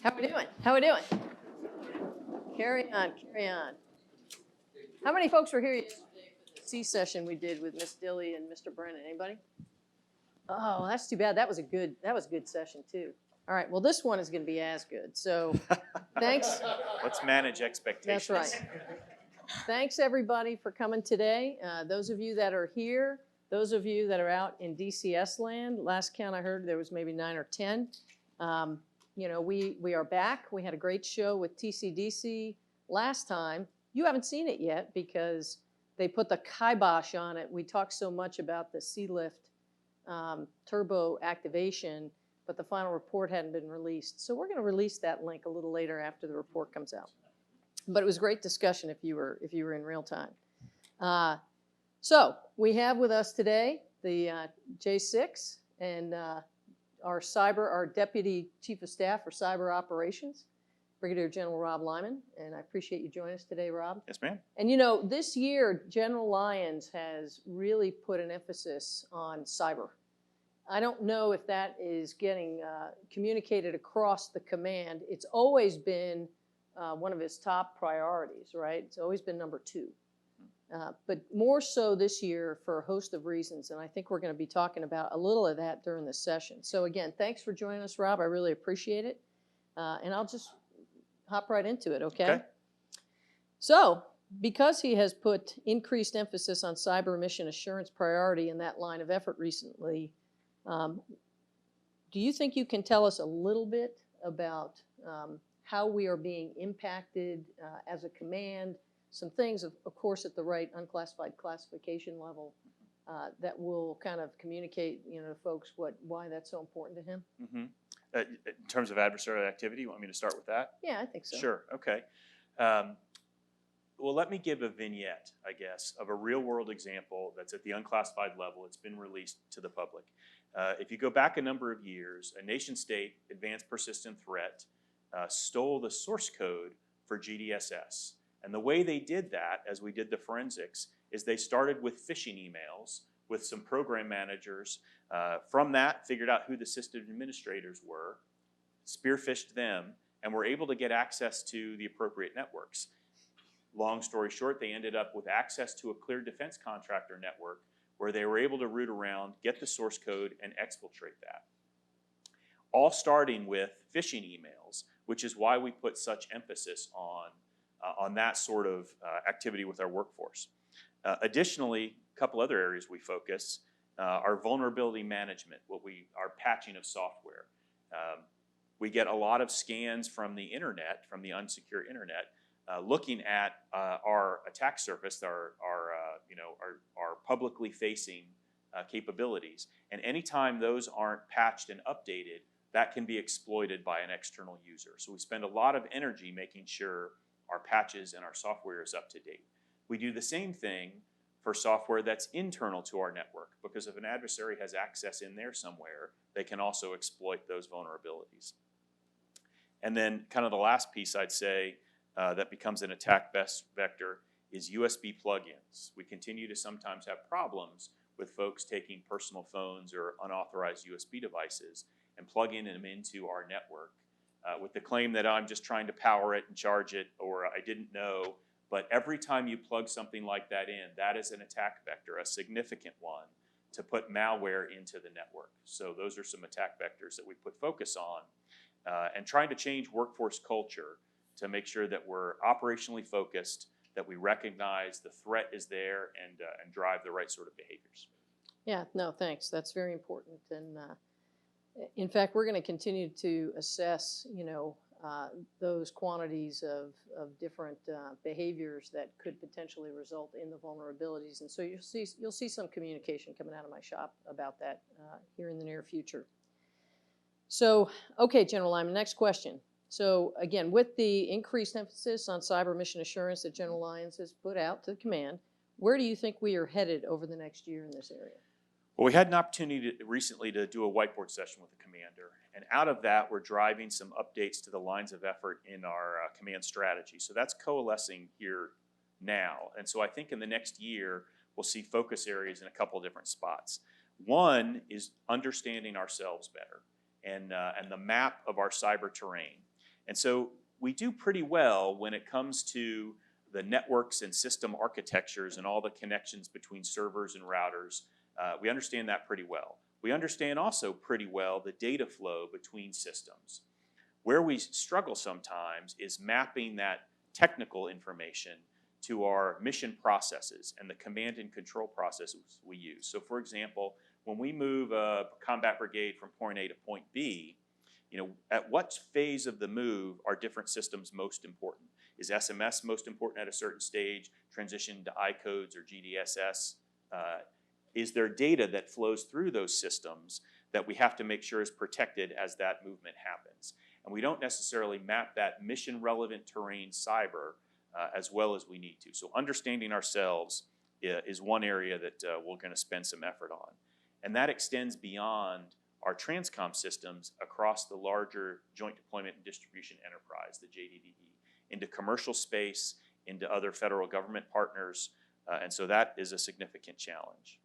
How we doing? How we doing? Carry on, carry on. How many folks were here yesterday for the C session we did with Miss Dilly and Mr. Brennan? Anybody? Oh, that's too bad. That was a good session too. All right. Well, this one is going to be as good. So, thanks. Let's manage expectations. That's right. Thanks everybody for coming today. Those of you that are here, those of you that are out in DCS land. Last count I heard there was maybe 9 or 10. You know, we are back. We had a great show with TCDC last time. You haven't seen it yet because they put the kibosh on it. We talked so much about the Sea-Lift turbo activation, but the final report hadn't been released. So we're going to release that link a little later after the report comes out. But it was a great discussion if you were in real time. So we have with us today the J6 and our Deputy Chief of Staff for Cyber Operations, Brigadier General Rob Lyman, and I appreciate you joining us today, Rob. Yes, ma'am. And you know, this year, General Lyons has really put an emphasis on cyber. I don't know if that is getting communicated across the command. It's always been one of his top priorities, right? It's always been number 2. But more so this year for a host of reasons, and I think we're going to be talking about a little of that during this session. So again, thanks for joining us, Rob. I really appreciate it. And I'll just hop right into it, okay? So, because he has put increased emphasis on cyber mission assurance priority in that line of effort recently, do you think you can tell us a little bit about how we are being impacted as a command? Some things, of course, at the right unclassified classification level that will kind of communicate, you know, to folks why that's so important to him. Mm-hmm. In terms of adversarial activity, you want me to start with that? Yeah, I think so. Sure. Okay. Well, let me give a vignette, I guess, of a real-world example that's at the unclassified level. It's been released to the public. If you go back a number of years, a nation-state advanced persistent threat stole the source code for GDSS. And the way they did that, as we did the forensics, is they started with phishing emails with some program managers. From that, figured out who the system administrators were, spearphished them, and were able to get access to the appropriate networks. Long story short, they ended up with access to a clear defense contractor network where they were able to root around, get the source code, and exfiltrate that. All starting with phishing emails, which is why we put such emphasis on that sort of activity with our workforce. Additionally, a couple other areas we focus are vulnerability management, our patching of software. We get a lot of scans from the internet, from the unsecure internet, looking at our attack surface, our publicly facing capabilities. And anytime those aren't patched and updated, that can be exploited by an external user. So we spend a lot of energy making sure our patches and our software is up to date. We do the same thing for software that's internal to our network, because if an adversary has access in there somewhere, they can also exploit those vulnerabilities. And then kind of the last piece I'd say that becomes an attack vector is USB plugins. We continue to sometimes have problems with folks taking personal phones or unauthorized USB devices and plugging them into our network with the claim that I'm just trying to power it and charge it, or I didn't know. But every time you plug something like that in, that is an attack vector, a significant one, to put malware into the network. So those are some attack vectors that we put focus on, and trying to change workforce culture to make sure that we're operationally focused, that we recognize the threat is there, and drive the right sort of behaviors. Yeah, no, thanks. That's very important. And in fact, we're going to continue to assess, you know, those quantities of different behaviors that could potentially result in the vulnerabilities. And so you'll see some communication coming out of my shop about that here in the near future. So, okay, General Lyman, next question. So again, with the increased emphasis on cyber mission assurance that General Lyons has put out to the command, where do you think we are headed over the next year in this area? Well, we had an opportunity recently to do a whiteboard session with the commander, and out of that, we're driving some updates to the lines of effort in our command strategy. So that's coalescing here now, and so I think in the next year, we'll see focus areas in a couple of different spots. One is understanding ourselves better and the map of our cyber terrain. And so we do pretty well when it comes to the networks and system architectures and all the connections between servers and routers. We understand that pretty well. We understand also pretty well the data flow between systems. Where we struggle sometimes is mapping that technical information to our mission processes and the command and control processes we use. So for example, when we move a combat brigade from point A to point B, at what phase of the move are different systems most important? Is SMS most important at a certain stage, transition to I codes or GDSS? Is there data that flows through those systems that we have to make sure is protected as that movement happens? And we don't necessarily map that mission relevant terrain cyber as well as we need to. So understanding ourselves is one area that we're going to spend some effort on. And that extends beyond our TRANSCOM systems across the larger Joint Deployment and Distribution Enterprise, the JDDE, into commercial space, into other federal government partners, and so that is a significant challenge.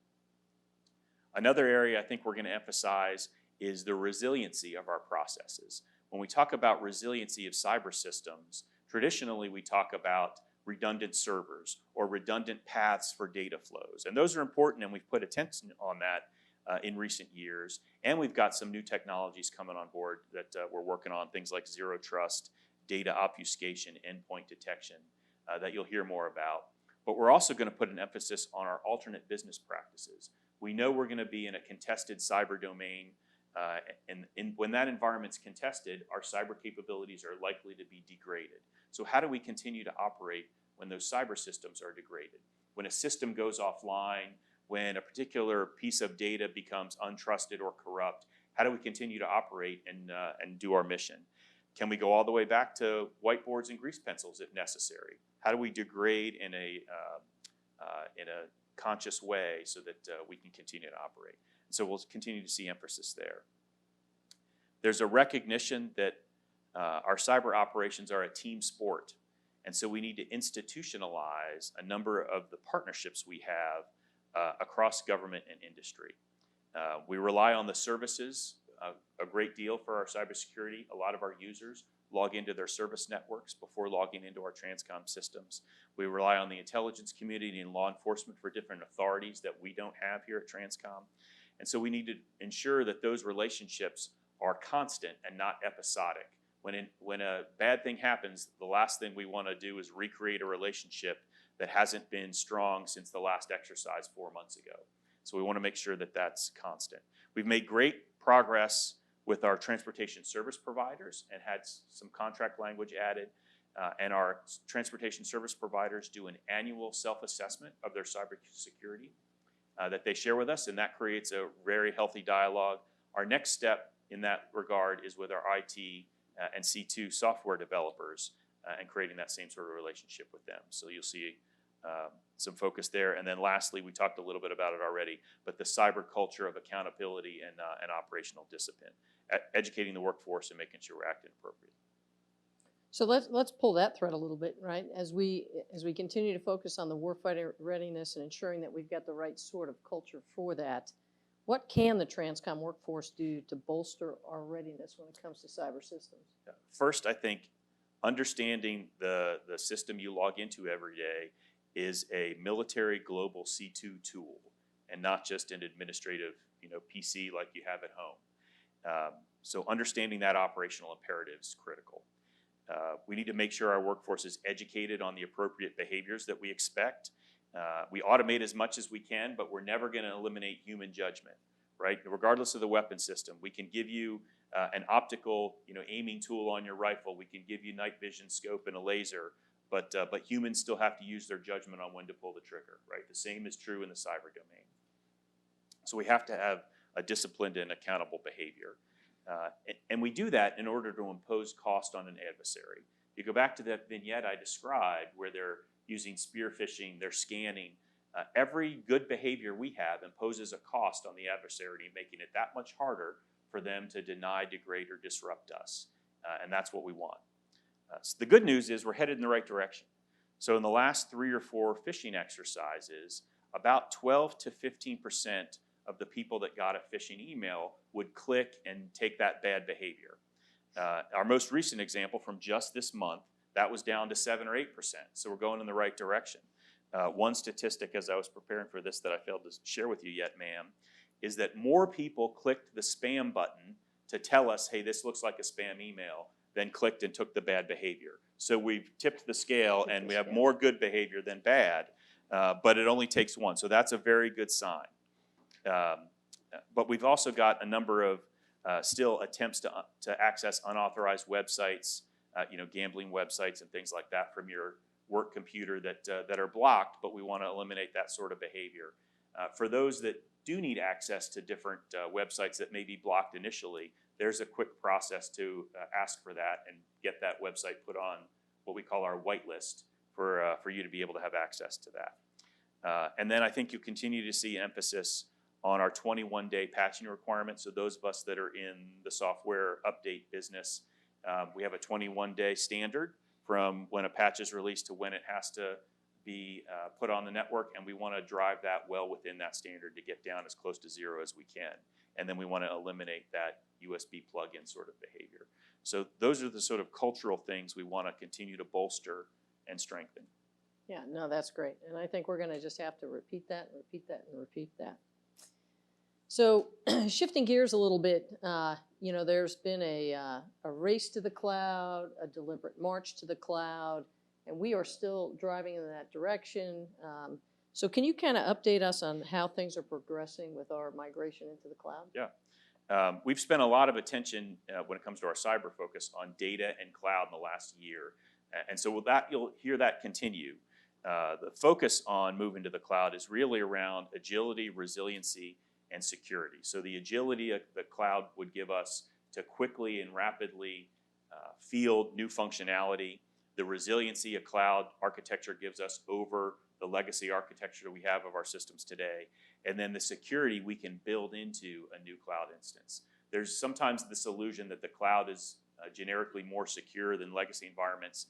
Another area I think we're going to emphasize is the resiliency of our processes. When we talk about resiliency of cyber systems, traditionally we talk about redundant servers or redundant paths for data flows, and those are important, and we've put attention on that in recent years, and we've got some new technologies coming on board that we're working on, things like zero trust, data obfuscation, endpoint detection that you'll hear more about. But we're also going to put an emphasis on our alternate business practices. We know we're going to be in a contested cyber domain, and when that environment's contested, our cyber capabilities are likely to be degraded. So how do we continue to operate when those cyber systems are degraded? When a system goes offline, when a particular piece of data becomes untrusted or corrupt, how do we continue to operate and do our mission? Can we go all the way back to whiteboards and grease pencils if necessary? How do we degrade in a conscious way so that we can continue to operate? So we'll continue to see emphasis there. There's a recognition that our cyber operations are a team sport, and so we need to institutionalize a number of the partnerships we have across government and industry. We rely on the services a great deal for our cybersecurity. A lot of our users log into their service networks before logging into our TRANSCOM systems. We rely on the intelligence community and law enforcement for different authorities that we don't have here at TRANSCOM. And so we need to ensure that those relationships are constant and not episodic. When a bad thing happens, the last thing we want to do is recreate a relationship that hasn't been strong since the last exercise 4 months ago. So we want to make sure that that's constant. We've made great progress with our transportation service providers and had some contract language added. And our transportation service providers do an annual self-assessment of their cybersecurity that they share with us, and that creates a very healthy dialogue. Our next step in that regard is with our IT and C2 software developers and creating that same sort of relationship with them. So you'll see some focus there. And then lastly, we talked a little bit about it already, but the cyber culture of accountability and operational discipline, educating the workforce and making sure we're acting appropriately. So let's pull that thread a little bit, right? As we continue to focus on the warfighter readiness and ensuring that we've got the right sort of culture for that, what can the TRANSCOM workforce do to bolster our readiness when it comes to cyber systems? First, I think understanding the system you log into every day is a military global C2 tool and not just an administrative PC like you have at home. So understanding that operational imperative is critical. We need to make sure our workforce is educated on the appropriate behaviors that we expect. We automate as much as we can, but we're never going to eliminate human judgment, right? Regardless of the weapon system, we can give you an optical, aiming tool on your rifle. We can give you night vision scope and a laser, but humans still have to use their judgment on when to pull the trigger, right? The same is true in the cyber domain. So we have to have a disciplined and accountable behavior. And we do that in order to impose cost on an adversary. You go back to that vignette I described where they're using spear phishing, they're scanning. Every good behavior we have imposes a cost on the adversary, making it that much harder for them to deny, degrade, or disrupt us. And that's what we want. So the good news is we're headed in the right direction. So in the last 3 or 4 phishing exercises, about 12 to 15% of the people that got a phishing email would click and take that bad behavior. Our most recent example from just this month, that was down to 7 or 8%. So we're going in the right direction. One statistic as I was preparing for this that I failed to share with you yet, ma'am, is that more people clicked the spam button to tell us, hey, this looks like a spam email, than clicked and took the bad behavior. So we've tipped the scale and we have more good behavior than bad, but it only takes one. So that's a very good sign. But we've also got a number of still attempts to access unauthorized websites, gambling websites and things like that from your work computer that are blocked, but we want to eliminate that sort of behavior. For those that do need access to different websites that may be blocked initially, there's a quick process to ask for that and get that website put on what we call our whitelist for you to be able to have access to that. And then I think you continue to see emphasis on our 21-day patching requirement. So those of us that are in the software update business, we have a 21-day standard from when a patch is released to when it has to be put on the network, and we want to drive that well within that standard to get down as close to 0 as we can. And then we want to eliminate that USB plug-in sort of behavior. So those are the sort of cultural things we want to continue to bolster and strengthen. Yeah, no, that's great. And I think we're going to just have to repeat that and repeat that and repeat that. So shifting gears a little bit, there's been a race to the cloud, a deliberate march to the cloud, and we are still driving in that direction. So can you kind of update us on how things are progressing with our migration into the cloud? Yeah. We've spent a lot of attention when it comes to our cyber focus on data and cloud in the last year. And so with that, you'll hear that continue. The focus on moving to the cloud is really around agility, resiliency, and security. So the agility the cloud would give us to quickly and rapidly field new functionality. The resiliency a cloud architecture gives us over the legacy architecture we have of our systems today. And then the security we can build into a new cloud instance. There's sometimes this illusion that the cloud is generically more secure than legacy environments.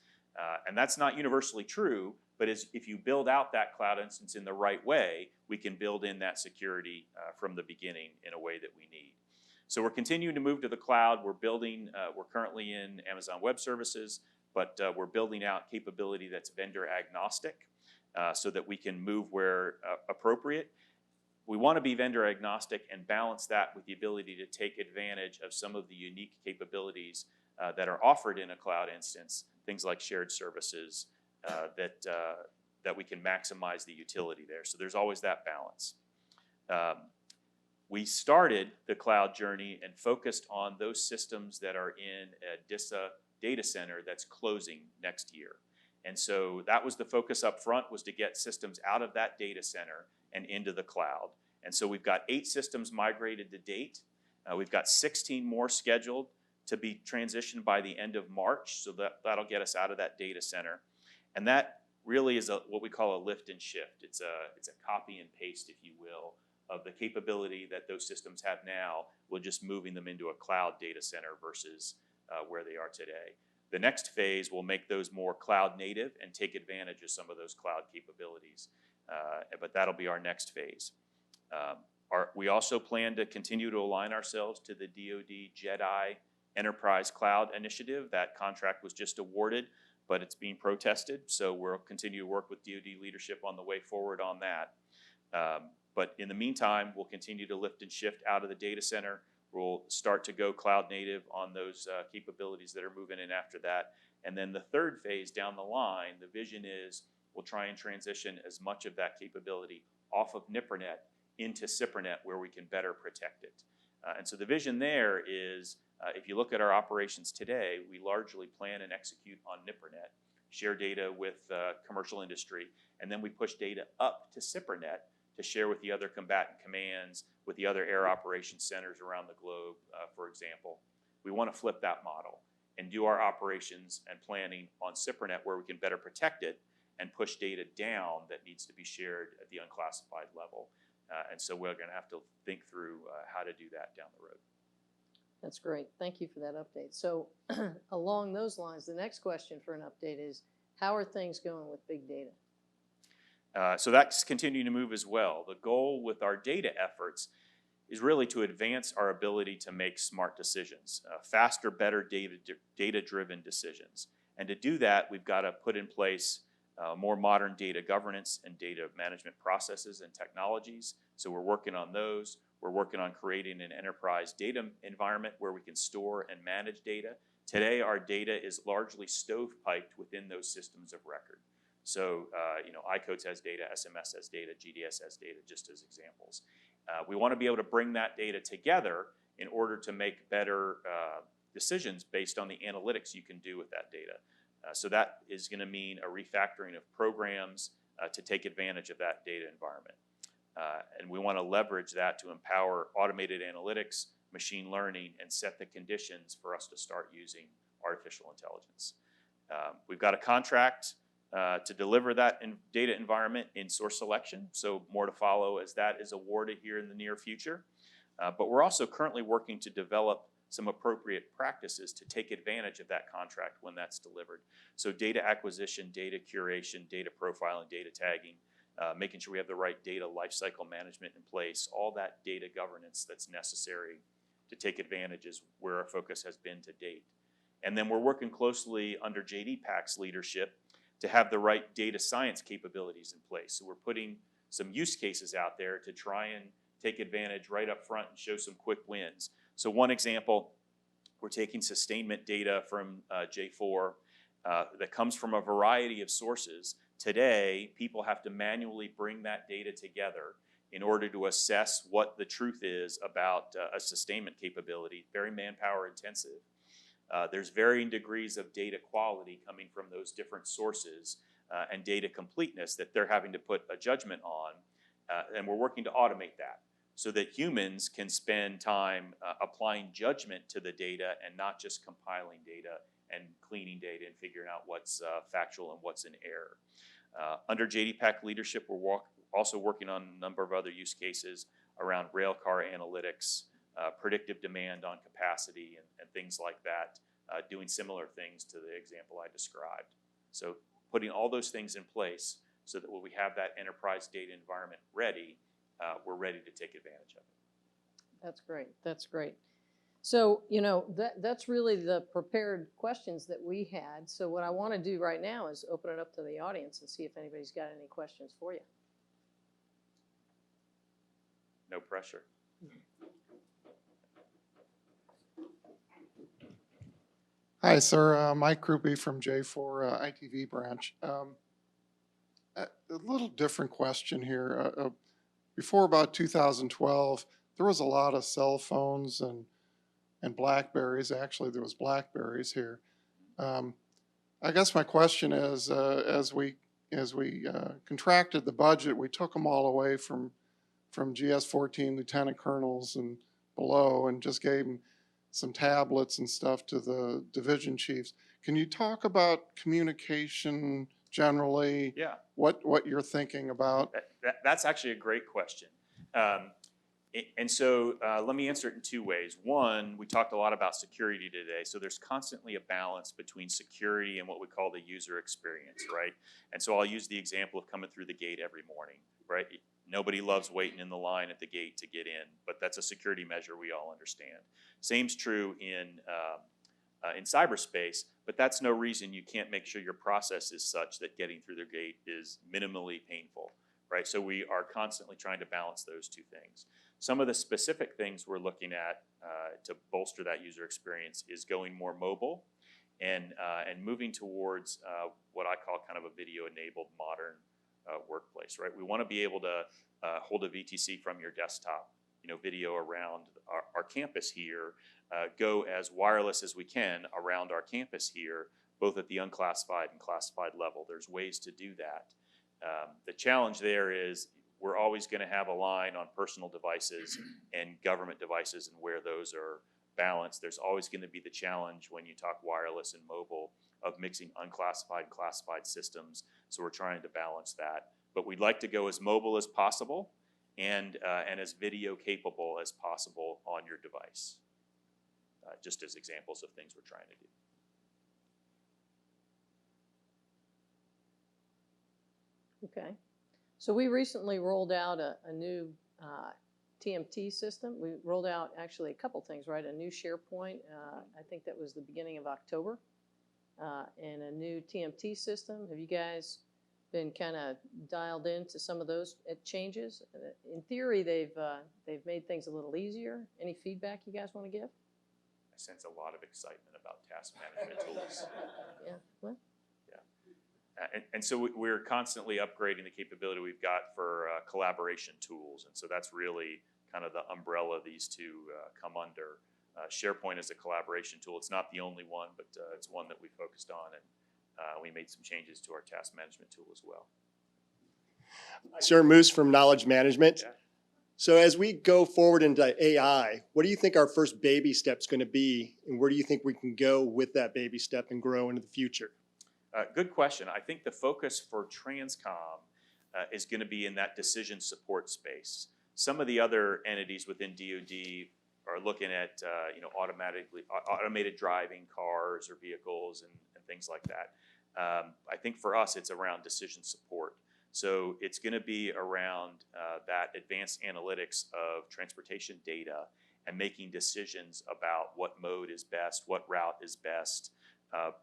And that's not universally true, but if you build out that cloud instance in the right way, we can build in that security from the beginning in a way that we need. So we're continuing to move to the cloud. We're building, we're currently in Amazon Web Services, but we're building out capability that's vendor agnostic so that we can move where appropriate. We want to be vendor agnostic and balance that with the ability to take advantage of some of the unique capabilities that are offered in a cloud instance, things like shared services that we can maximize the utility there. So there's always that balance. We started the cloud journey and focused on those systems that are in a DISA data center that's closing next year. And so that was the focus up front, was to get systems out of that data center and into the cloud. And so we've got 8 systems migrated to date. We've got 16 more scheduled to be transitioned by the end of March, so that'll get us out of that data center. And that really is what we call a lift and shift. It's a copy and paste, if you will, of the capability that those systems have now. We're just moving them into a cloud data center versus where they are today. The next phase will make those more cloud native and take advantage of some of those cloud capabilities. But that'll be our next phase. We also plan to continue to align ourselves to the DoD JEDI Enterprise Cloud Initiative. That contract was just awarded, but it's being protested. So we'll continue to work with DoD leadership on the way forward on that. But in the meantime, we'll continue to lift and shift out of the data center. We'll start to go cloud native on those capabilities that are moving in after that. And then the third phase down the line, the vision is we'll try and transition as much of that capability off of NIPRNet into CIPRNet where we can better protect it. And so the vision there is, if you look at our operations today, we largely plan and execute on NIPRNet, share data with commercial industry, and then we push data up to CIPRNet to share with the other combatant commands, with the other air operations centers around the globe, for example. We want to flip that model and do our operations and planning on CIPRNet where we can better protect it and push data down that needs to be shared at the unclassified level. And so we're going to have to think through how to do that down the road. That's great. Thank you for that update. So along those lines, the next question for an update is, how are things going with big data? So that's continuing to move as well. The goal with our data efforts is really to advance our ability to make smart decisions, faster, better data-driven decisions. And to do that, we've got to put in place more modern data governance and data management processes and technologies. So we're working on those. We're working on creating an enterprise data environment where we can store and manage data. Today, our data is largely stovepiped within those systems of record. So, iCodes has data, SMS has data, GDS has data, just as examples. We want to be able to bring that data together in order to make better decisions based on the analytics you can do with that data. So that is going to mean a refactoring of programs to take advantage of that data environment. And we want to leverage that to empower automated analytics, machine learning, and set the conditions for us to start using artificial intelligence. We've got a contract to deliver that data environment in source selection, so more to follow as that is awarded here in the near future. But we're also currently working to develop some appropriate practices to take advantage of that contract when that's delivered. So data acquisition, data curation, data profiling, data tagging, making sure we have the right data lifecycle management in place, all that data governance that's necessary to take advantage is where our focus has been to date. And then we're working closely under JD PAC's leadership to have the right data science capabilities in place. So we're putting some use cases out there to try and take advantage right up front and show some quick wins. So one example, we're taking sustainment data from J4 that comes from a variety of sources. Today, people have to manually bring that data together in order to assess what the truth is about a sustainment capability, very manpower intensive. There's varying degrees of data quality coming from those different sources and data completeness that they're having to put a judgment on, and we're working to automate that so that humans can spend time applying judgment to the data and not just compiling data and cleaning data and figuring out what's factual and what's in error. Under JD PAC leadership, we're also working on a number of other use cases around railcar analytics, predictive demand on capacity and things like that, doing similar things to the example I described. So putting all those things in place so that when we have that enterprise data environment ready, we're ready to take advantage of it. That's great. That's great. So, that's really the prepared questions that we had. So what I want to do right now is open it up to the audience and see if anybody's got any questions for you. No pressure. Hi, sir. Mike Krupe from J4 ITV branch. A little different question here. Before about 2012, there was a lot of cell phones and Blackberries. Actually, there was Blackberries here. I guess my question is, as we contracted the budget, we took them all away from GS-14 lieutenant colonels and below, and just gave them some tablets and stuff to the division chiefs. Can you talk about communication generally? Yeah. What you're thinking about? That's actually a great question. And so let me answer it in two ways. One, we talked a lot about security today. So there's constantly a balance between security and what we call the user experience, right? And so I'll use the example of coming through the gate every morning, right? Nobody loves waiting in the line at the gate to get in, but that's a security measure we all understand. Same's true in cyberspace, but that's no reason you can't make sure your process is such that getting through the gate is minimally painful, right? So we are constantly trying to balance those two things. Some of the specific things we're looking at to bolster that user experience is going more mobile and moving towards what I call kind of a video-enabled modern workplace, right? We want to be able to hold a VTC from your desktop, video around our campus here, go as wireless as we can around our campus here, both at the unclassified and classified level. There's ways to do that. The challenge there is we're always going to have a line on personal devices and government devices and where those are balanced. There's always going to be the challenge when you talk wireless and mobile of mixing unclassified and classified systems. So we're trying to balance that. But we'd like to go as mobile as possible and as video capable as possible on your device, just as examples of things we're trying to do. Okay. So we recently rolled out a new TMT system. We rolled out actually a couple things, right? A new SharePoint, I think that was the beginning of October, and a new TMT system. Have you guys been kind of dialed into some of those changes? In theory, they've made things a little easier. Any feedback you guys want to give? I sense a lot of excitement about task management tools. Yeah. What? And so we're constantly upgrading the capability we've got for collaboration tools. And so that's really kind of the umbrella these two come under. SharePoint is a collaboration tool. It's not the only one, but it's one that we focused on. And we made some changes to our task management tool as well. Sir Moose from Knowledge Management. Yeah. So as we go forward into AI, what do you think our first baby step's going to be, and where do you think we can go with that baby step and grow into the future? Good question. I think the focus for TRANSCOM is going to be in that decision support space. Some of the other entities within DoD are looking at automated driving cars or vehicles and things like that. I think for us, it's around decision support. So it's going to be around that advanced analytics of transportation data and making decisions about what mode is best, what route is best,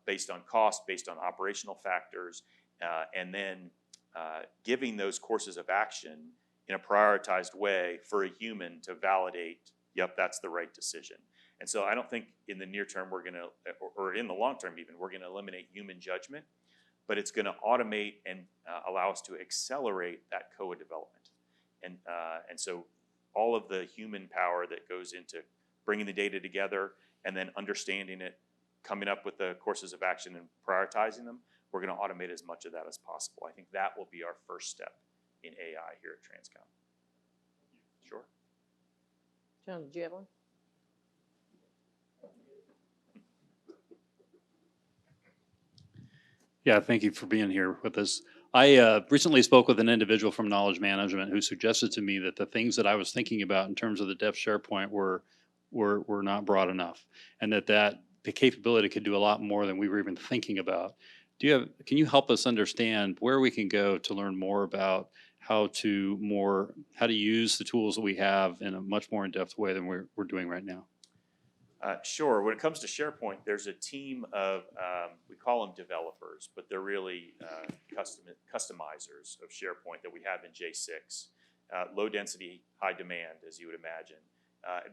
based on cost, based on operational factors, and then giving those courses of action in a prioritized way for a human to validate, yep, that's the right decision. And so I don't think in the near term we're going to, or in the long term even, we're going to eliminate human judgment, but it's going to automate and allow us to accelerate that COA development. And so all of the human power that goes into bringing the data together and then understanding it, coming up with the courses of action and prioritizing them, we're going to automate as much of that as possible. I think that will be our first step in AI here at TRANSCOM. Sure. John, did you have one? Yeah, thank you for being here with us. I recently spoke with an individual from Knowledge Management who suggested to me that the things that I was thinking about in terms of the depth SharePoint were not broad enough, and that the capability could do a lot more than we were even thinking about. Can you help us understand where we can go to learn more about how to use the tools that we have in a much more in-depth way than we're doing right now? Sure. When it comes to SharePoint, there's a team of, we call them developers, but they're really customizers of SharePoint that we have in J6. Low density, high demand, as you would imagine.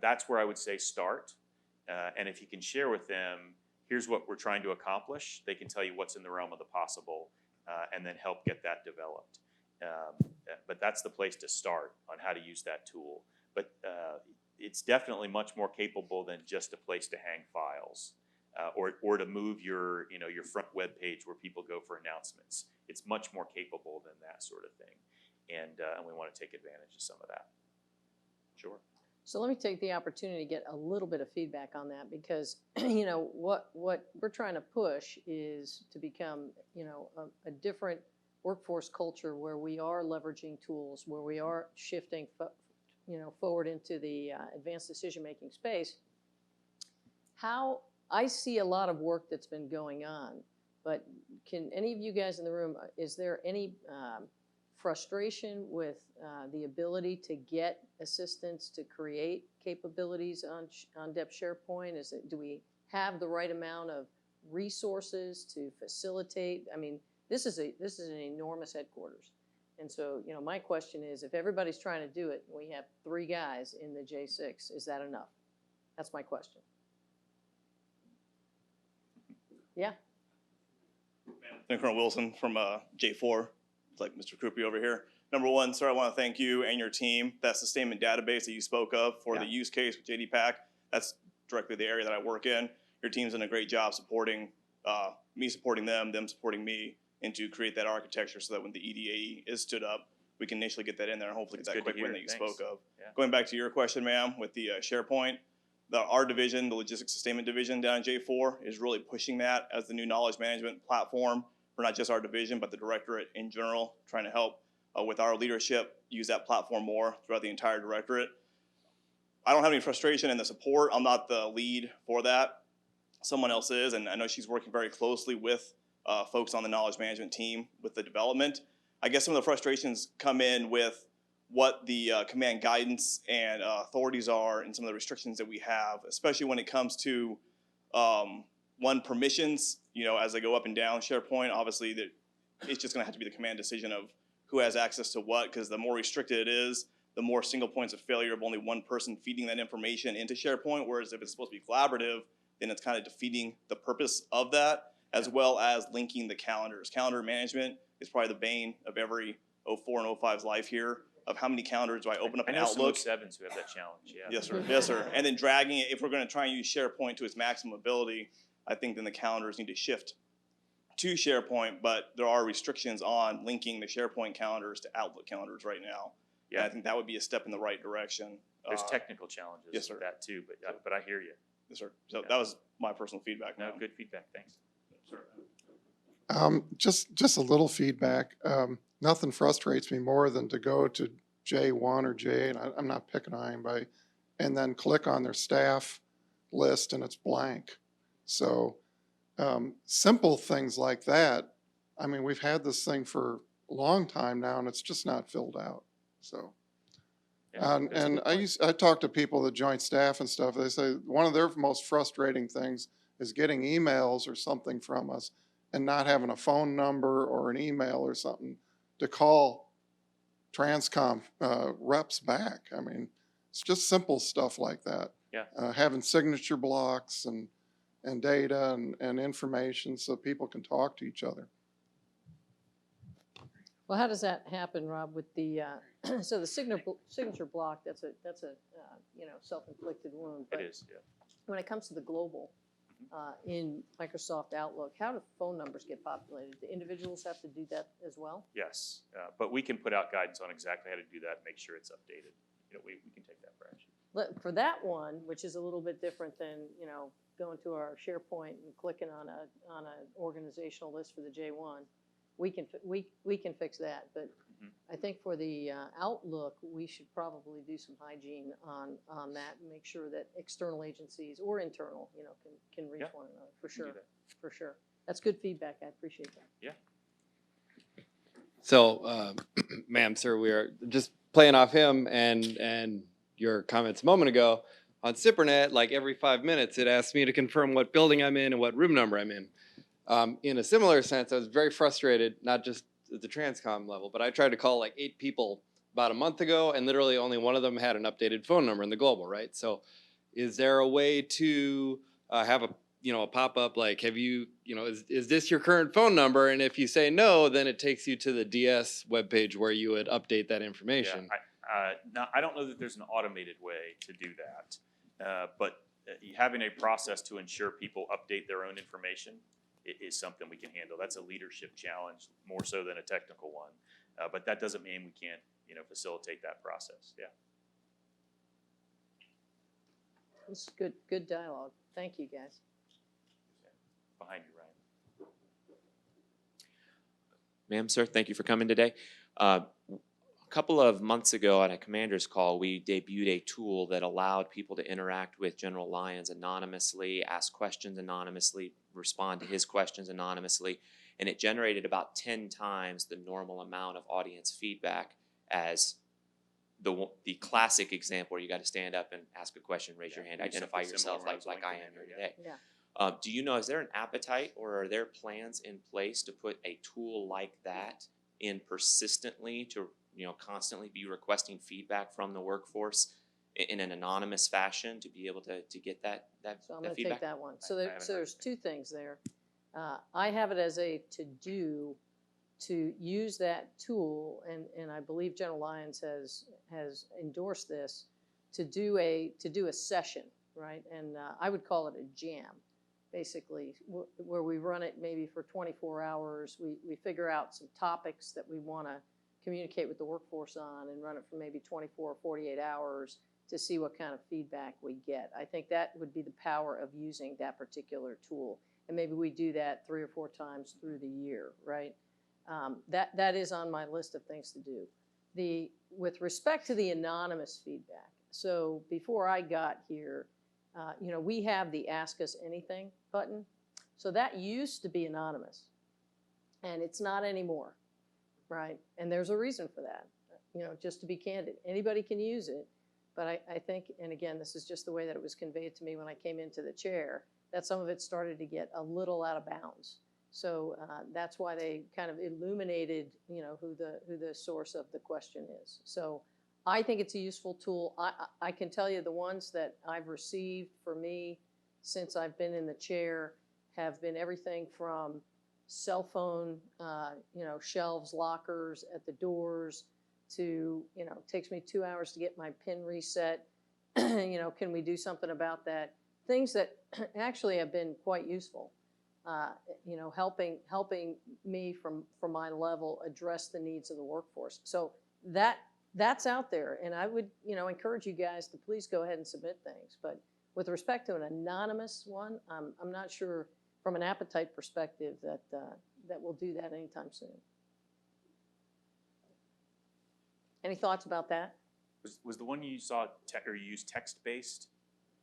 That's where I would say start. And if you can share with them, here's what we're trying to accomplish, they can tell you what's in the realm of the possible and then help get that developed. But that's the place to start on how to use that tool. But it's definitely much more capable than just a place to hang files or to move your front web page where people go for announcements. It's much more capable than that sort of thing. And we want to take advantage of some of that. Sure. So let me take the opportunity to get a little bit of feedback on that, because what we're trying to push is to become a different workforce culture where we are leveraging tools, where we are shifting forward into the advanced decision-making space. How I see a lot of work that's been going on, but can any of you guys in the room, is there any frustration with the ability to get assistance to create capabilities on depth SharePoint? Do we have the right amount of resources to facilitate? I mean, this is an enormous headquarters. And so, my question is, if everybody's trying to do it, and we have 3 guys in the J6, is that enough? That's my question. Yeah. Lieutenant Colonel Wilson from J4, it's like Mr. Krupe over here. Number one, sir, I want to thank you and your team. That sustainment database that you spoke of for the use case with JDPAC, that's directly the area that I work in. Your team's done a great job supporting me, supporting them supporting me, and to create that architecture so that when the EDAE is stood up, we can initially get that in there and hopefully get that quick win that you spoke of. Yeah. Going back to your question, ma'am, with the SharePoint, our division, the Logistics Sustainment Division down in J4, is really pushing that as the new knowledge management platform for not just our division, but the directorate in general, trying to help with our leadership use that platform more throughout the entire directorate. I don't have any frustration in the support. I'm not the lead for that. Someone else is, and I know she's working very closely with folks on the knowledge management team with the development. I guess some of the frustrations come in with what the command guidance and authorities are and some of the restrictions that we have, especially when it comes to one, permissions. You know, as they go up and down SharePoint, obviously that it's just going to have to be the command decision of who has access to what, because the more restricted it is, the more single points of failure of only one person feeding that information into SharePoint. Whereas if it's supposed to be collaborative, then it's kind of defeating the purpose of that, as well as linking the calendars. Calendar management is probably the bane of every 04 and 05's life here, of how many calendars do I open up I in know Outlook. some 07s who have that challenge, yeah. Yes, sir. Yes, sir. And then dragging it, if we're going to try and use SharePoint to its maximum ability, I think then the calendars need to shift to SharePoint, but there are restrictions on linking the SharePoint calendars to Outlook calendars right now. Yeah. And I think that would be a step in the right direction. There's technical challenges yes, sir. with that too, but I hear you. Yes, sir. So Yeah. that was my personal feedback. No, ma'am. good feedback, thanks. Just a little feedback. Nothing frustrates me more than to go to J1 or J8, I'm not picking on anybody, and then click on their staff list and it's blank. So simple things like that. I mean, we've had this thing for a long time now and it's just not filled out. So, Yeah, that's a and good point. I talk to people that join staff and stuff. They say one of their most frustrating things is getting emails or something from us and not having a phone number or an email or something to call TRANSCOM reps back. I mean, it's just simple stuff like that. Yeah. Having signature blocks and data and information so people can talk to each other. Well, how does that happen, Rob, with the, so the signature block, that's a you know, self-inflicted wound. It But is, yeah. when it comes to the global, in Microsoft Outlook, how do phone numbers get populated? Do individuals have to do that as well? Yes, but we can put out guidance on exactly how to do that and make sure it's updated. You know, we can take that for action. For that one, which is a little bit different than, you know, going to our SharePoint and clicking on an organizational list for the J1, we can fix that. But I think for the Outlook, we should probably do some hygiene on that and make sure that external agencies or internal, you know, can reach one another, for We can do sure, that. for sure. That's good feedback. I appreciate that. Yeah. So, ma'am, sir, we are just playing off him and your comments a moment ago on SIPRNet. Like every 5 minutes, it asks me to confirm what building I'm in and what room number I'm in. In a similar sense, I was very frustrated, not just at the TRANSCOM level, but I tried to call like 8 people about a month ago, and literally only one of them had an updated phone number in the global, right? So, is there a way to have a pop-up like, have you, is this your current phone number? And if you say no, then it takes you to the DS webpage where you would update that information. Yeah, now, I don't know that there's an automated way to do that, but having a process to ensure people update their own information is something we can handle. That's a leadership challenge more so than a technical one, but that doesn't mean we can't, facilitate that process. Yeah. This is good dialogue. Thank you, guys. Behind you, Ryan. Ma'am, sir, thank you for coming today. A couple of months ago at a commander's call, we debuted a tool that allowed people to interact with General Lyons anonymously, ask questions anonymously, respond to his questions anonymously, and it generated about 10 times the normal amount of audience feedback as the classic example where you got to stand up and ask a question, raise your hand, identify yourself like I am here today. Yeah. Do you know, is there an appetite or are there plans in place to put a tool like that in persistently to, constantly be requesting feedback from the workforce in an anonymous fashion to be able to get that So I'm going to feedback? take that one. So, I haven't there's heard two things there. I have it as a to-do to use that tool, and I believe General Lyons has endorsed this, to do a session, right? And I would call it a jam, basically, where we run it maybe for 24 hours. We figure out some topics that we want to communicate with the workforce on and run it for maybe 24 or 48 hours to see what kind of feedback we get. I think that would be the power of using that particular tool. And maybe we do that 3 or 4 times through the year, right? That is on my list of things to do. With respect to the anonymous feedback, so before I got here, we have the Ask Us Anything button. So that used to be anonymous, and it's not anymore, right? And there's a reason for that. just to be candid, anybody can use it. But I think, and again, this is just the way that it was conveyed to me when I came into the chair, that some of it started to get a little out of bounds. So that's why they kind of illuminated, who the source of the question is. So I think it's a useful tool. I can tell you the ones that I've received for me since I've been in the chair have been everything from cell phone, shelves, lockers at the doors, to, it takes me 2 hours to get my PIN reset. Can we do something about that? Things that actually have been quite useful. Helping me from my level address the needs of the workforce. So that's out there, and I would encourage you guys to please go ahead and submit things. But with respect to an anonymous one, I'm not sure from an appetite perspective that we'll do that anytime soon. Any thoughts about that? Was the one you saw or you used text-based,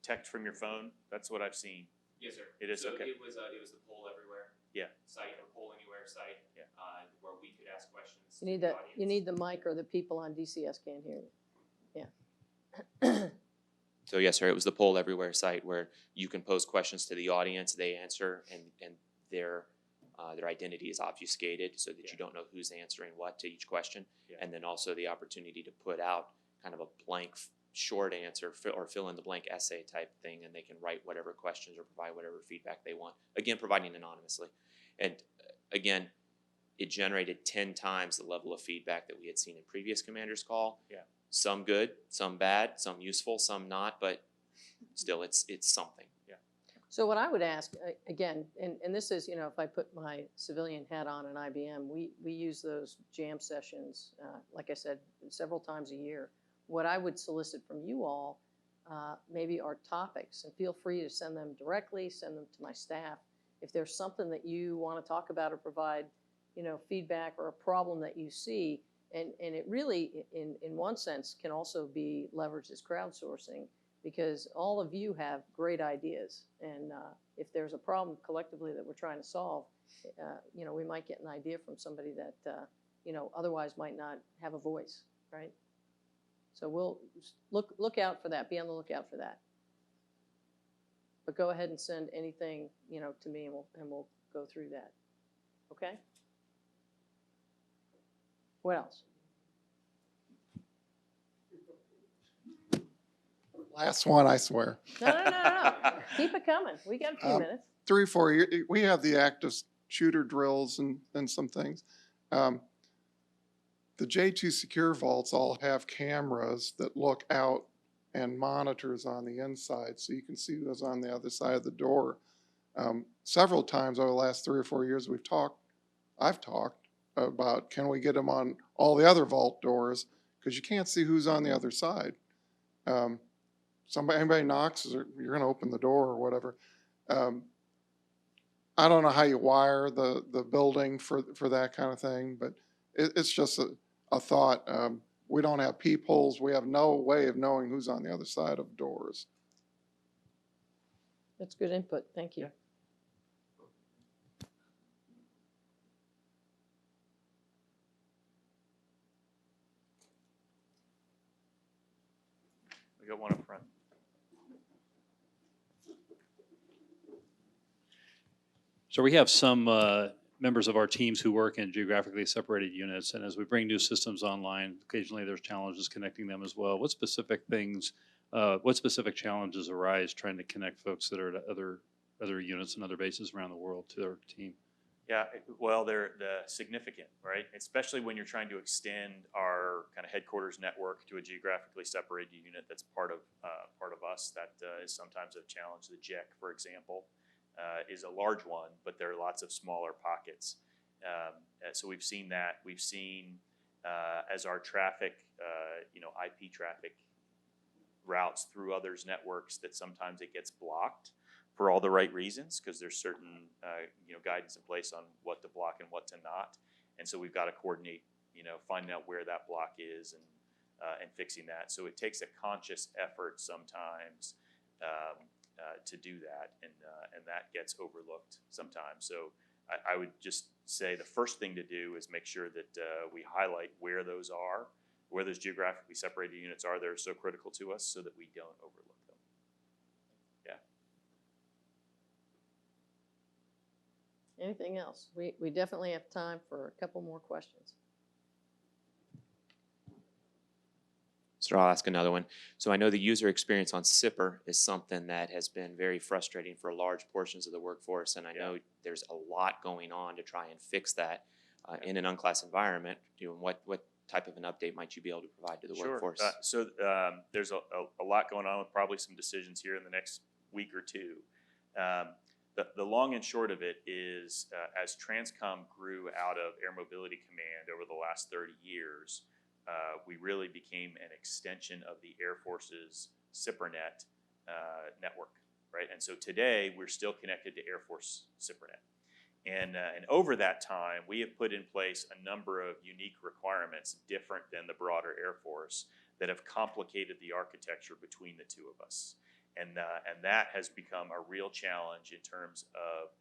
text from your phone? That's what I've seen. Yes, sir. It is, so okay. It was the Poll Everywhere site, or Poll Anywhere site, where we could ask questions. You need to the the audience. you need the mic, or the people on DCS can't hear you. Yeah. So yes, sir. It was the Poll Everywhere site where you can pose questions to the audience, they answer, and their identity is obfuscated so that you don't know who's answering what to each question, and then also the opportunity to put out kind of a blank short answer or fill in the blank essay type thing, and they can write whatever questions or provide whatever feedback they want. Again, providing anonymously, and again, it generated 10 times the level of feedback that we had seen in previous commanders' call. Yeah. Some good, some bad, some useful, some not, but still, it's something. Yeah. So what I would ask, again, and this is, if I put my civilian hat on in IBM, we use those jam sessions, like I said, several times a year. What I would solicit from you all maybe are topics, and feel free to send them directly, send them to my staff. If there's something that you want to talk about or provide, feedback, or a problem that you see, and it really, in one sense, can also be leveraged as crowdsourcing, because all of you have great ideas, and if there's a problem collectively that we're trying to solve, we might get an idea from somebody that otherwise might not have a voice, right? So we'll look out for that. Be on the lookout for that. But go ahead and send anything to me, and we'll go through that. Okay. What else? Last one, I swear. No. Keep it coming. We got a few minutes. 3 or 4 years, we have the active shooter drills and some things. The J2 secure vaults all have cameras that look out and monitors on the inside, so you can see who's on the other side of the door. Several times over the last 3 or 4 years, I've talked about, can we get them on all the other vault doors, because you can't see who's on the other side. Anybody knocks, you're going to open the door or whatever. I don't know how you wire the building for that kind of thing, but it's just a thought. We don't have peepholes. We have no way of knowing who's on the other side of doors. That's good input. Thank you. Yeah. We got one up front. So we have some members of our teams who work in geographically separated units, and as we bring new systems online, occasionally there's challenges connecting them as well. What specific challenges arise trying to connect folks that are at other units and other bases around the world to their team? Yeah, well, they're significant, right? Especially when you're trying to extend our kind of headquarters network to a geographically separated unit that's part of us. That is sometimes a challenge. The JEC, for example, is a large one, but there are lots of smaller pockets. So we've seen that. We've seen as our traffic, IP traffic routes through others' networks, that sometimes it gets blocked for all the right reasons, because there's certain guidance in place on what to block and what to not. And so we've got to coordinate, finding out where that block is and fixing that. So it takes a conscious effort sometimes to do that, and that gets overlooked sometimes. So I would just say the first thing to do is make sure that we highlight where those are, where those geographically separated units are that are so critical to us so that we don't overlook them. Yeah. Anything else? We definitely have time for a couple more questions. So I'll ask another one. So I know the user experience on SIPR is something that has been very frustrating for large portions of the workforce, and I know there's a lot going on to try and fix that in an unclassed environment. What type of an update might you be able to provide to the workforce? There's a lot going on with probably some decisions here in the next week or two. The long and short of it is, as TRANSCOM grew out of Air Mobility Command over the last 30 years, we really became an extension of the Air Force's SIPRNet network, right? And so today we're still connected to Air Force SIPRNet. And over that time, we have put in place a number of unique requirements different than the broader Air Force that have complicated the architecture between the two of us. And that has become a real challenge in terms of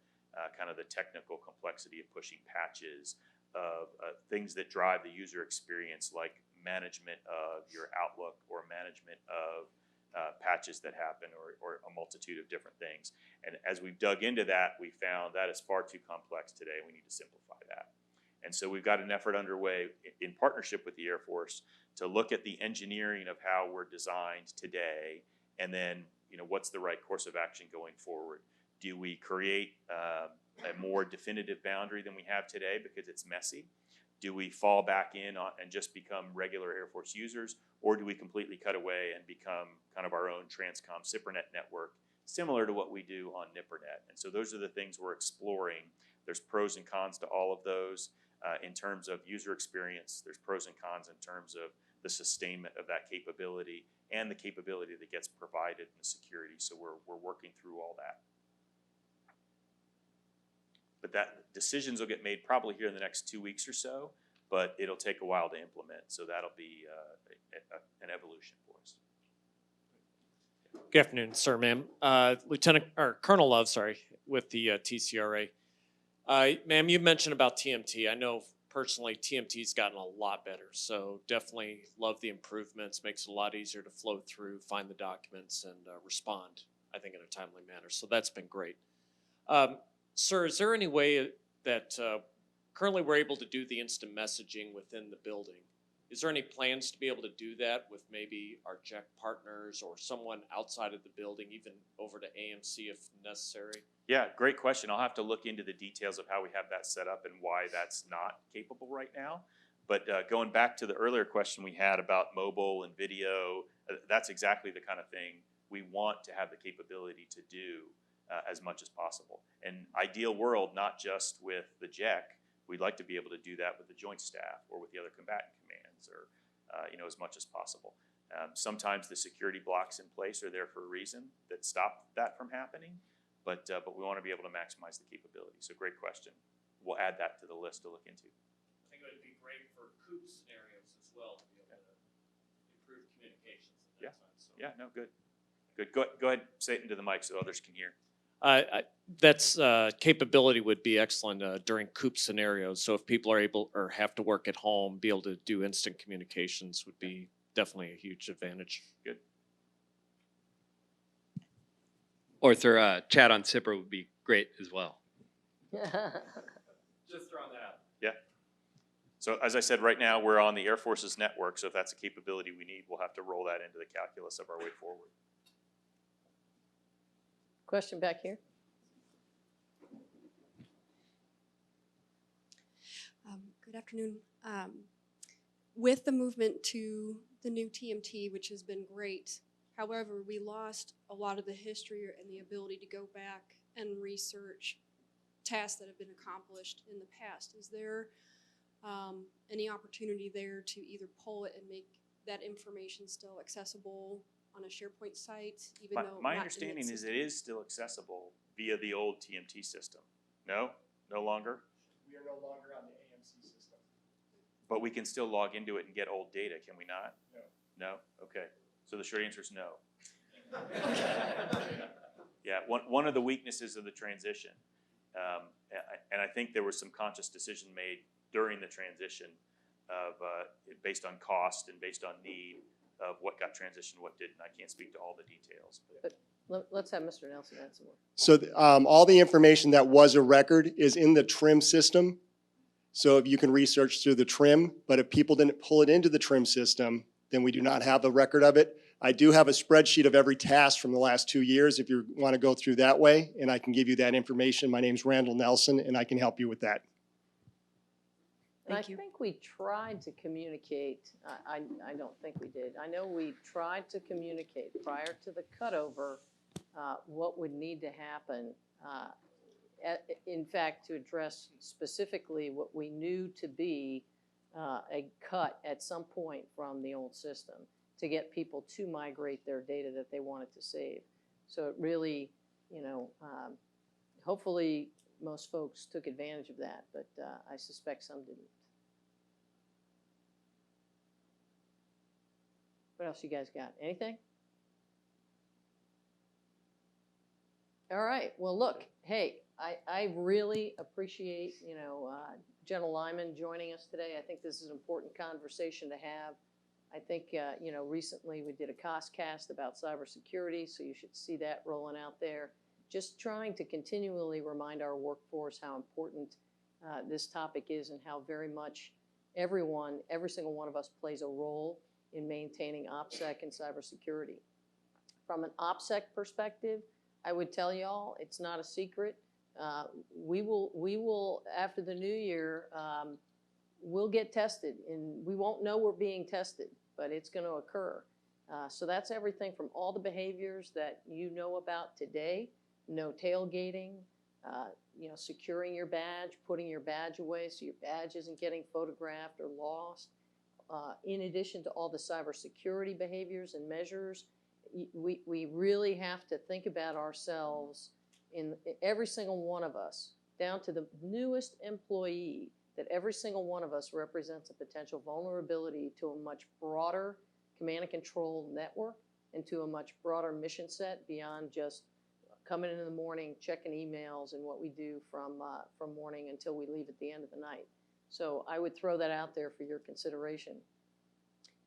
kind of the technical complexity of pushing patches, of things that drive the user experience, like management of your Outlook or management of patches that happen, or a multitude of different things. And as we've dug into that, we found that is far too complex today. We need to simplify that. And so we've got an effort underway in partnership with the Air Force to look at the engineering of how we're designed today, and then what's the right course of action going forward. Do we create a more definitive boundary than we have today because it's messy? Do we fall back in and just become regular Air Force users, or do we completely cut away and become kind of our own TRANSCOM SIPRNet network, similar to what we do on NIPRNet? And so those are the things we're exploring. There's pros and cons to all of those. In terms of user experience, there's pros and cons in terms of the sustainment of that capability and the capability that gets provided in the security. So we're working through all that. But that decisions will get made probably here in the next 2 weeks or so, but it'll take a while to implement. So that'll be an evolution for us. Good afternoon, sir, ma'am. Colonel Love, sorry, with the TCRA. Ma'am, you mentioned about TMT. I know personally TMT's gotten a lot better, so definitely love the improvements. Makes it a lot easier to flow through, find the documents, and respond, I think, in a timely manner. So that's been great. Sir, is there any way that currently we're able to do the instant messaging within the building? Is there any plans to be able to do that with maybe our JEC partners or someone outside of the building, even over to AMC if necessary? Yeah, great question. I'll have to look into the details of how we have that set up and why that's not capable right now. But going back to the earlier question we had about mobile and video, that's exactly the kind of thing we want to have the capability to do as much as possible. And ideal world, not just with the JEC, we'd like to be able to do that with the joint staff or with the other combatant commands, or as much as possible. Sometimes the security blocks in place are there for a reason that stop that from happening, but we want to be able to maximize the capability. So great question. We'll add that to the list to look into. I think it would be great for COOP scenarios as well to be able to improve communications at that time. So. Yeah, no, good. Good. Go ahead, say it into the mic so others can hear. That's capability would be excellent during COOP scenarios. So if people are able or have to work at home, be able to do instant communications would be definitely a huge advantage. Good. Or sir, chat on SIPR would be great as well. Just throwing that out. Yeah. So as I said, right now we're on the Air Force's network. So if that's a capability we need, we'll have to roll that into the calculus of our way forward. Question back here. Good afternoon. With the movement to the new TMT, which has been great, however, we lost a lot of the history and the ability to go back and research tasks that have been accomplished in the past. Is there any opportunity there to either pull it and make that information still accessible on a SharePoint site, even though my understanding is it is still accessible via the old TMT system. No? No longer? We are no longer on the AMC system. But we can still log into it and get old data, can we not? No. No? Okay. So the short answer is no. Yeah, one of the weaknesses of the transition, and I think there was some conscious decision made during the transition based on cost and based on need of what got transitioned, what didn't. I can't speak to all the details. But Let's have Mr. Nelson add some more. So all the information that was a record is in the TRIM system. So if you can research through the TRIM, but if people didn't pull it into the TRIM system, then we do not have a record of it. I do have a spreadsheet of every task from the last 2 years if you want to go through that way, and I can give you that information. My name's Randall Nelson, and I can help you with that. And I Thank you. think we tried to communicate, I don't think we did. I know we tried to communicate prior to the cutover what would need to happen. In fact, to address specifically what we knew to be a cut at some point from the old system to get people to migrate their data that they wanted to save. So it really, you know, hopefully most folks took advantage of that, but I suspect some didn't. What else you guys got? Anything? All right. Well, look, hey, I really appreciate, you know, General Lyman joining us today. I think this is an important conversation to have. I think, you know, recently we did a cost cast about cybersecurity, so you should see that rolling out there. Just trying to continually remind our workforce how important this topic is and how very much everyone, every single one of us plays a role in maintaining OPSEC and cybersecurity. From an OPSEC perspective, I would tell y'all, it's not a secret. We will, after the new year, we'll get tested, and we won't know we're being tested, but it's going to occur. So that's everything from all the behaviors that you know about today, no tailgating, you know, securing your badge, putting your badge away so your badge isn't getting photographed or lost. In addition to all the cybersecurity behaviors and measures, we really have to think about ourselves in every single one of us, down to the newest employee, that every single one of us represents a potential vulnerability to a much broader command and control network and to a much broader mission set beyond just coming in the morning, checking emails, and what we do from morning until we leave at the end of the night. So I would throw that out there for your consideration.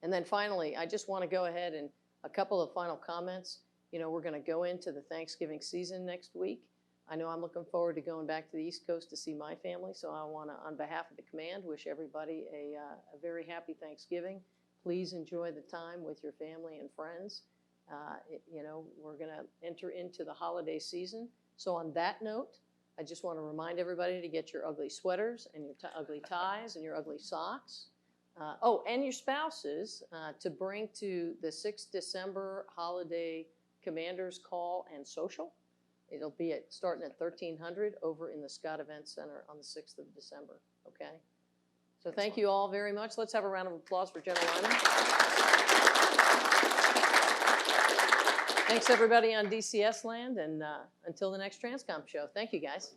And then finally, I just want to go ahead and a couple of final comments. You know, we're going to go into the Thanksgiving season next week. I know I'm looking forward to going back to the East Coast to see my family, so I want to, on behalf of the command, wish everybody a very happy Thanksgiving. Please enjoy the time with your family and friends. You know, we're going to enter into the holiday season. So on that note, I just want to remind everybody to get your ugly sweaters and your ugly ties and your ugly socks. Oh, and your spouses to bring to the 6th December holiday Commanders Call and Social. It'll be starting at 1300 over in the Scott Event Center on the 6th of December, okay? So thank you all very much. Let's have a round of applause for General Lyman. Thanks everybody on DCS land, and until the next TRANSCOM show. Thank you guys.